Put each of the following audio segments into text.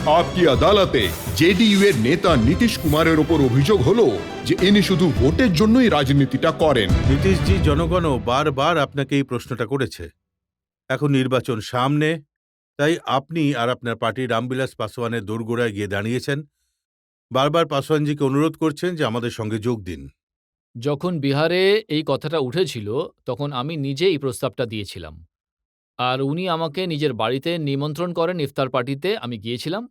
आपकी আদালতে জেডিইউ এর নেতা নীতিশ কুমারের ওপর অভিযোগ হলো যে ইনি শুধু ভোটের জন্যই রাজনীতিটা করেন। নীতিশজি, জনগণও বারবার আপনাকে এই প্রশ্নটা করেছে। এখন নির্বাচন সামনে, তাই আপনি আর আপনার পার্টি রামবিলাস পাসওয়ানের দোরগোড়ায় গিয়ে দাঁড়িয়েছেন। বারবার পাসওয়ানজিকে অনুরোধ করছেন যে আমাদের সঙ্গে যোগ দিন। যখন বিহারে এই কথাটা উঠেছিল তখন আমি নিজে এই প্রস্তাবটা দিয়েছিলাম, আর উনি আমাকে নিজের বাড়িতে নিমন্ত্রণ করেন ইফতার পার্টিতে। আমি গিয়েছিলাম,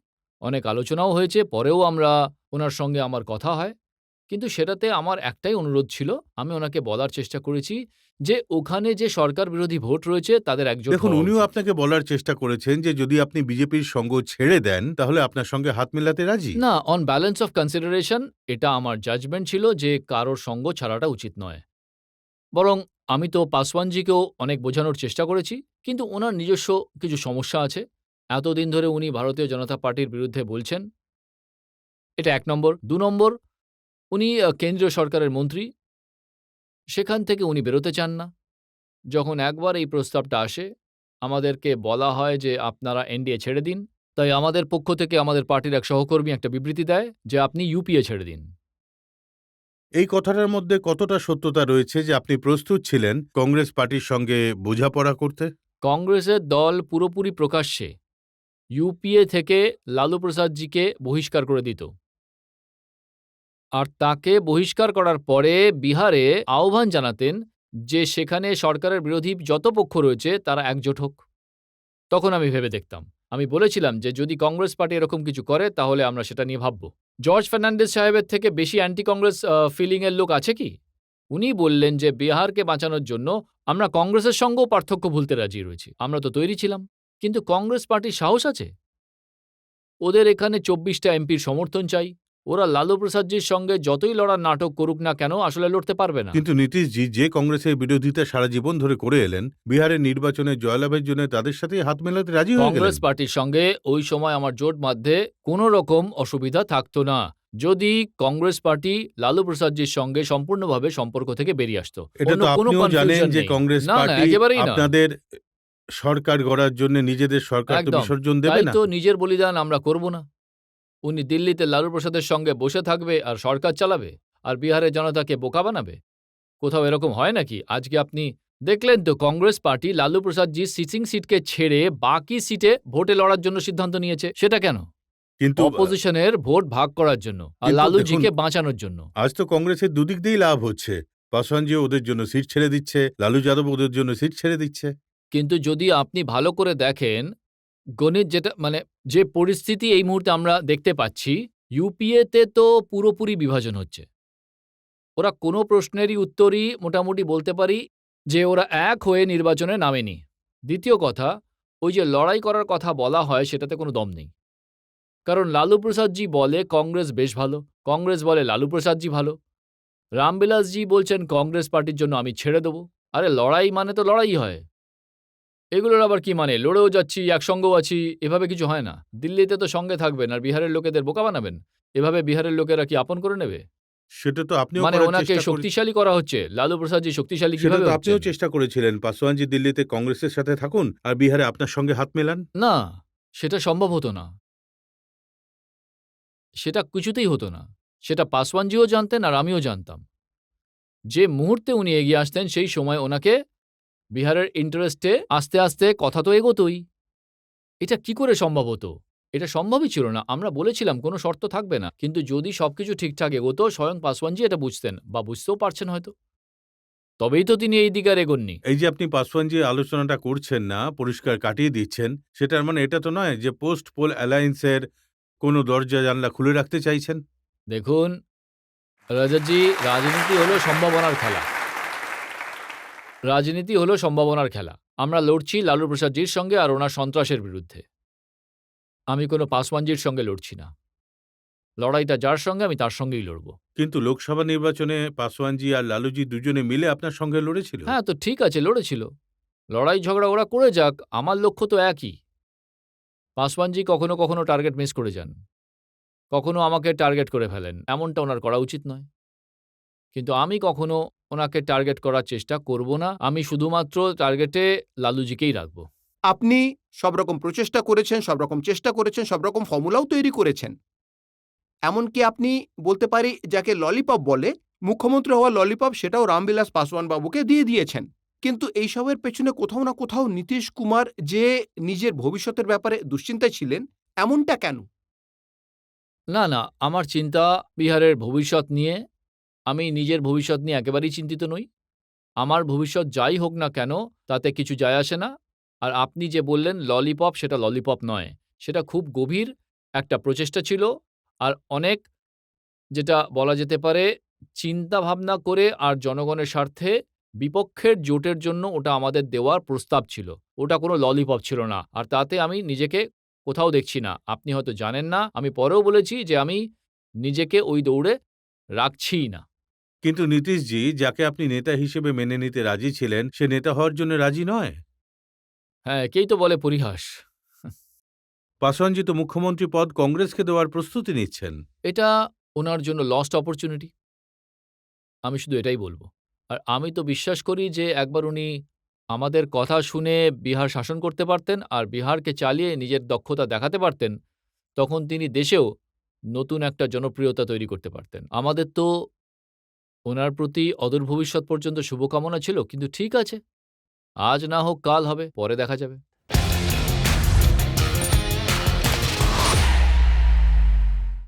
অনেক আলোচনাও হয়েছে, পরেও ওনার সঙ্গে আমার কথা হয়। কিন্তু সেটাতে আমার একটাই অনুরোধ ছিল, আমি ওনাকে বলার চেষ্টা করেছি যে ওখানে যে সরকার বিরোধী ভোট রয়েছে তাদের একজোট দেখুন, হওয়া উনিও উচিত। আপনাকে বলার চেষ্টা করেছেন যে যদি আপনি বিজেপির সঙ্গ ছেড়ে দেন তাহলে আপনার সঙ্গে হাত মেলাতে রাজি। না, অন ব্যালেন্স অফ কনসিডারেশন এটা আমার জাজমেন্ট ছিল যে কারোর সঙ্গ ছাড়াটা উচিত নয়। বরং আমি তো পাসওয়ানজিকেও অনেক বোঝানোর চেষ্টা করেছি, কিন্তু ওনার নিজস্ব কিছু সমস্যা আছে। এতদিন ধরে উনি ভারতীয় জনতা পার্টির বিরুদ্ধে বলছেন, এটা ১ নম্বর। ২ নম্বর, উনি কেন্দ্রীয় সরকারের মন্ত্রী, সেখান থেকে উনি বেরোতে চান না। যখন একবার এই প্রস্তাবটা আসে, আমাদেরকে বলা হয় যে আপনারা এনডিএ ছেড়ে দিন। তাই আমাদের পক্ষ থেকে আমাদের পার্টির এক সহকর্মী একটা বিবৃতি দেয় যে আপনি ইউপিএ ছেড়ে দিন। এই কথাটার মধ্যে কতটা সত্যতা রয়েছে যে আপনি প্রস্তুত ছিলেন কংগ্রেস পার্টির সঙ্গে বোঝাপড়া করতে? কংগ্রেসের দল পুরোপুরি প্রকাশ্যে ইউপিএ থেকে লালু প্রসাদজিকে বহিষ্কার করে দিত, আর তাকে বহিষ্কার করার পরে বিহারে আহ্বান জানাতেন যে সেখানে সরকারের বিরোধী যত পক্ষ রয়েছে তারা একজোট হোক। তখন আমি ভেবে দেখতাম, আমি বলেছিলাম যে যদি কংগ্রেস পার্টি এরকম কিছু করে তাহলে আমরা সেটা নিয়ে ভাবব। জর্জ ফার্নান্ডেজ সাহেবের থেকে বেশি অ্যান্টি কংগ্রেস ফিলিংয়ের লোক আছে কি? উনি বললেন যে বিহারকে বাঁচানোর জন্য আমরা কংগ্রেসের সঙ্গেও পার্থক্য ভুলতে রাজি রয়েছি। আমরা তো তৈরি ছিলাম, কিন্তু কংগ্রেস পার্টির সাহস আছে? ওদের এখানে ২৪টা এমপির সমর্থন চাই। ওরা লালু প্রসাদজির সঙ্গে যতই লড়ার নাটক করুক না কেন আসলে লড়তে পারবে না। কিন্তু নীতিশজি যে কংগ্রেসের বিরোধিতা সারা জীবন ধরে করে এলেন, বিহারের নির্বাচনে জয়লাভের জন্য তাদের সাথে হাত মেলাতে রাজি হয়ে গেলেন। কংগ্রেস পার্টির সঙ্গে ওই সময় আমার জোট বাঁধতে কোনো রকম অসুবিধা থাকতো না যদি কংগ্রেস পার্টি লালু প্রসাদজির সঙ্গে সম্পূর্ণভাবে সম্পর্ক থেকে বেরিয়ে আসতো। এটা অন্য তো কোনো আপনিও জানেন কনফিউশন যে নেই। কংগ্রেস না, পার্টি একেবারেই না। আপনাদের সরকার গড়ার জন্য নিজেদের সরকার তো একদম। বিসর্জন দেবে তাই না। তো নিজের বলিদান আমরা করব না। উনি দিল্লিতে লালু প্রসাদের সঙ্গে বসে থাকবে আর সরকার চালাবে, আর বিহারের জনতাকে বোকা বানাবে। কোথাও এরকম হয় নাকি? আজকে আপনি দেখলেন তো কংগ্রেস পার্টি লালু প্রসাদজি সিটিং সিটকে ছেড়ে বাকি সিটে ভোটে লড়ার জন্য সিদ্ধান্ত নিয়েছে। সেটা কেন? কিন্তু অপোজিশনের ভোট ভাগ করার জন্য আর কিন্তু লালুজিকে দেখুন, বাঁচানোর জন্য। আজ তো কংগ্রেসের দুদিক দিয়েই লাভ হচ্ছে। পাসওয়ানজি ওদের জন্য সিট ছেড়ে দিচ্ছে, লালু যাদব ওদের জন্য সিট ছেড়ে দিচ্ছে। কিন্তু যদি আপনি ভালো করে দেখেন, গণিত যেটা যে পরিস্থিতি এই মুহূর্তে আমরা দেখতে পাচ্ছি, ইউপিএতে তো পুরোপুরি বিভাজন হচ্ছে। ওরা কোনো প্রশ্নেরই উত্তরই মোটামুটি বলতে পারি যে ওরা এক হয়ে নির্বাচনে নামেনি। দ্বিতীয় কথা, ওই যে লড়াই করার কথা বলা হয় সেটাতে কোনো দম নেই। কারণ লালু প্রসাদজি বলে কংগ্রেস বেশ ভালো, কংগ্রেস বলে লালু প্রসাদজি ভালো। রামবিলাসজি বলছেন কংগ্রেস পার্টির জন্য আমি ছেড়ে দেব। আরে লড়াই মানে তো লড়াই হয়। এগুলোর আবার কি মানে লড়েও যাচ্ছি একসঙ্গেও আছি, এভাবে কিছু হয় না। দিল্লিতে তো সঙ্গে থাকবেন আর বিহারের লোকেদের বোকা বানাবেন। এভাবে বিহারের লোকেরা কি আপন করে নেবে? সেটা তো আপনিও মানে করার ওনাকে চেষ্টা করে শক্তিশালী করা হচ্ছে। লালু প্রসাদজি শক্তিশালী সেটা কিভাবে তো হচ্ছেন? আপনিও চেষ্টা করেছিলেন। পাসওয়ানজি দিল্লিতে কংগ্রেসের সাথে থাকুন আর বিহারে আপনার সঙ্গে হাত মেলান। না, সেটা সম্ভব হতো না। সেটা কিছুতেই হতো না। সেটা পাসওয়ানজিও জানতেন আর আমিও জানতাম। যে মুহূর্তে উনি এগিয়ে আসতেন সেই সময় ওনাকে বিহারের ইন্টারেস্টে আস্তে আস্তে কথা তো এগোতই। এটা কি করে সম্ভব হতো? এটা সম্ভবই ছিল না। আমরা বলেছিলাম কোনো শর্ত থাকবে না। কিন্তু যদি সবকিছু ঠিকঠাক এগোতো স্বয়ং পাসওয়ানজি এটা বুঝতেন বা বুঝতেও পারছেন হয়তো। তবেই তো তিনি এই দিকে আর এগোননি। এই যে আপনি পাসওয়ানজি আলোচনাটা করছেন না, পরিষ্কার কাটিয়ে দিচ্ছেন, সেটার মানে এটা তো নয় যে পোস্ট পোল অ্যালায়েন্সের কোনো দরজা জানলা খুলে রাখতে চাইছেন। দেখুন রজতজি, রাজনীতি হলো সম্ভাবনার খেলা। রাজনীতি হলো সম্ভাবনার খেলা। আমরা লড়ছি লালু প্রসাদজির সঙ্গে আর ওনার সন্ত্রাসের বিরুদ্ধে। আমি কোনো পাসওয়ানজির সঙ্গে লড়ছি না। লড়াইটা যার সঙ্গে আমি তার সঙ্গেই লড়ব। কিন্তু লোকসভা নির্বাচনে পাসওয়ানজি আর লালুজি দুজনে মিলে আপনার সঙ্গে লড়েছিল। হ্যাঁ, তো ঠিক আছে লড়েছিল। লড়াই ঝগড়া ওরা করে যাক, আমার লক্ষ্য তো একই। পাসওয়ানজি কখনো কখনো টার্গেট মিস করে যান। কখনো আমাকে টার্গেট করে ফেলেন। এমনটা ওনার করা উচিত নয়। কিন্তু আমি কখনো ওনাকে টার্গেট করার চেষ্টা করব না। আমি শুধুমাত্র টার্গেটে লালুজিকেই রাখব। আপনি সব রকম প্রচেষ্টা করেছেন, সব রকম চেষ্টা করেছেন, সব রকম ফর্মুলাও তৈরি করেছেন। এমনকি আপনি বলতে পারি যাকে ললিপপ বলে, মুখ্যমন্ত্রী হওয়া ললিপপ সেটাও রামবিলাস পাসওয়ান বাবুকে দিয়ে দিয়েছেন। কিন্তু এইসবের পেছনে কোথাও না কোথাও নীতিশ কুমার যে নিজের ভবিষ্যতের ব্যাপারে দুশ্চিন্তায় ছিলেন, এমনটা কেন? না, না, আমার চিন্তা বিহারের ভবিষ্যৎ নিয়ে। আমি নিজের ভবিষ্যৎ নিয়ে একেবারেই চিন্তিত নই। আমার ভবিষ্যৎ যাই হোক না কেন, তাতে কিছু যায় আসে না। আর আপনি যে বললেন ললিপপ, সেটা ললিপপ নয়। সেটা খুব গভীর একটা প্রচেষ্টা ছিল। আর অনেক, যেটা বলা যেতে পারে, চিন্তাভাবনা করে আর জনগণের স্বার্থে বিপক্ষের জোটের জন্য ওটা আমাদের দেওয়ার প্রস্তাব ছিল। ওটা কোনো ললিপপ ছিল না। আর তাতে আমি নিজেকে কোথাও দেখছি না। আপনি হয়তো জানেন না, আমি পরেও বলেছি যে আমি নিজেকে ওই দৌড়ে রাখছিই না। কিন্তু নীতিশজি, যাকে আপনি নেতা হিসেবে মেনে নিতে রাজি ছিলেন, সে নেতা হওয়ার জন্য রাজি নয়। হ্যাঁ, একেই তো বলে পরিহাস। পাসওয়ানজি তো মুখ্যমন্ত্রী পদ কংগ্রেসকে দেওয়ার প্রস্তুতি নিচ্ছেন। এটা ওনার জন্য লস্ট অপরচুনিটি। আমি শুধু এটাই বলব। আর আমি তো বিশ্বাস করি যে একবার উনি আমাদের কথা শুনে বিহার শাসন করতে পারতেন আর বিহারকে চালিয়ে নিজের দক্ষতা দেখাতে পারতেন, তখন তিনি দেশেও নতুন একটা জনপ্রিয়তা তৈরি করতে পারতেন। আমাদের তো ওনার প্রতি অদূর ভবিষ্যৎ পর্যন্ত শুভকামনা ছিল, কিন্তু ঠিক আছে, আজ না হোক কাল হবে, পরে দেখা যাবে।